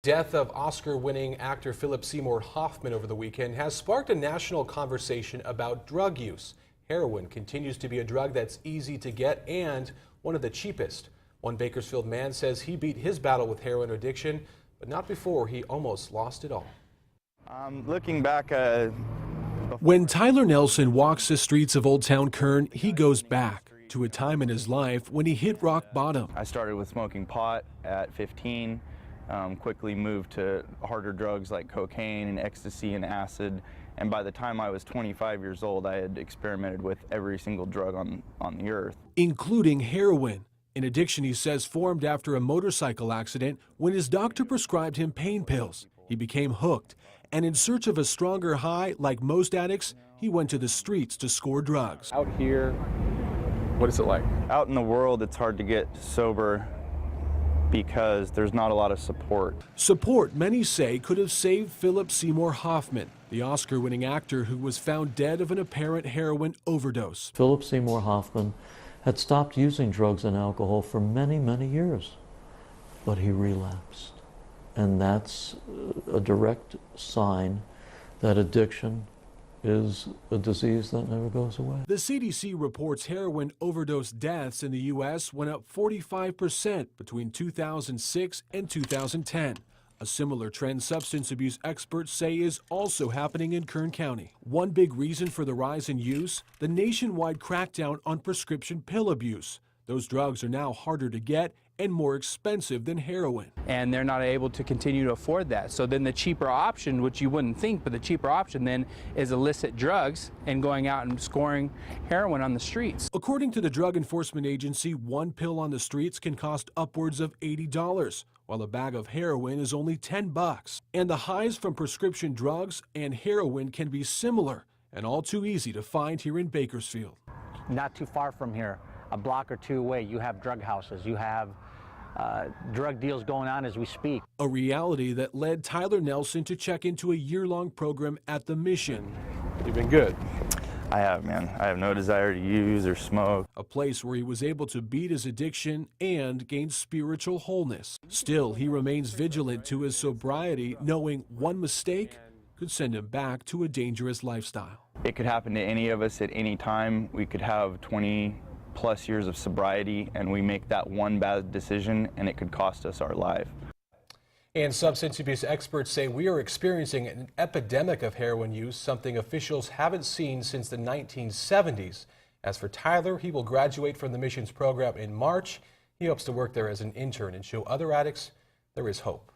Death of Oscar-winning actor Philip Seymour Hoffman over the weekend has sparked a national conversation about drug use. Heroin continues to be a drug that's easy to get and one of the cheapest. One Bakersfield man says he beat his battle with heroin addiction, but not before he almost lost it all. Looking back, when Tyler Nelson walks the streets of Old Town Kern, he goes back to a time in his life when he hit rock bottom. I started with smoking pot at 15. Quickly moved to harder drugs like cocaine and ecstasy and acid, and by the time I was 25 years old, I had experimented with every single drug on the earth, including heroin, an addiction he says formed after a motorcycle accident when his doctor prescribed him pain pills. He became hooked, and in search of a stronger high, like most addicts, he went to the streets to score drugs. Out here, what is it like? Out in the world, it's hard to get sober because there's not a lot of support. Support many say could have saved Philip Seymour Hoffman, the Oscar-winning actor who was found dead of an apparent heroin overdose. Philip Seymour Hoffman had stopped using drugs and alcohol for many, many years, but he relapsed. And that's a direct sign that addiction is a disease that never goes away. The CDC reports heroin overdose deaths in the U.S. went up 45% between 2006 and 2010. A similar trend substance abuse experts say is also happening in Kern County. One big reason for the rise in use, the nationwide crackdown on prescription pill abuse. Those drugs are now harder to get and more expensive than heroin. And they're not able to continue to afford that. So then the cheaper option, which you wouldn't think, but the cheaper option then is illicit drugs and going out and scoring heroin on the streets. According to the Drug Enforcement Agency, one pill on the streets can cost upwards of $80, while a bag of heroin is only $10. And the highs from prescription drugs and heroin can be similar and all too easy to find here in Bakersfield. Not too far from here, a block or two away, you have drug houses, you have drug deals going on as we speak. A reality that led Tyler Nelson to check into a year-long program at the Mission. You've been good. I have, man. I have no desire to use or smoke. A place where he was able to beat his addiction and gain spiritual wholeness. Still, he remains vigilant to his sobriety, knowing one mistake could send him back to a dangerous lifestyle. It could happen to any of us at any time. We could have 20+ years of sobriety and we make that one bad decision and it could cost us our life. And substance abuse experts say we are experiencing an epidemic of heroin use, something officials haven't seen since the 1970s. As for Tyler, he will graduate from the Mission's program in March. He hopes to work there as an intern and show other addicts there is hope.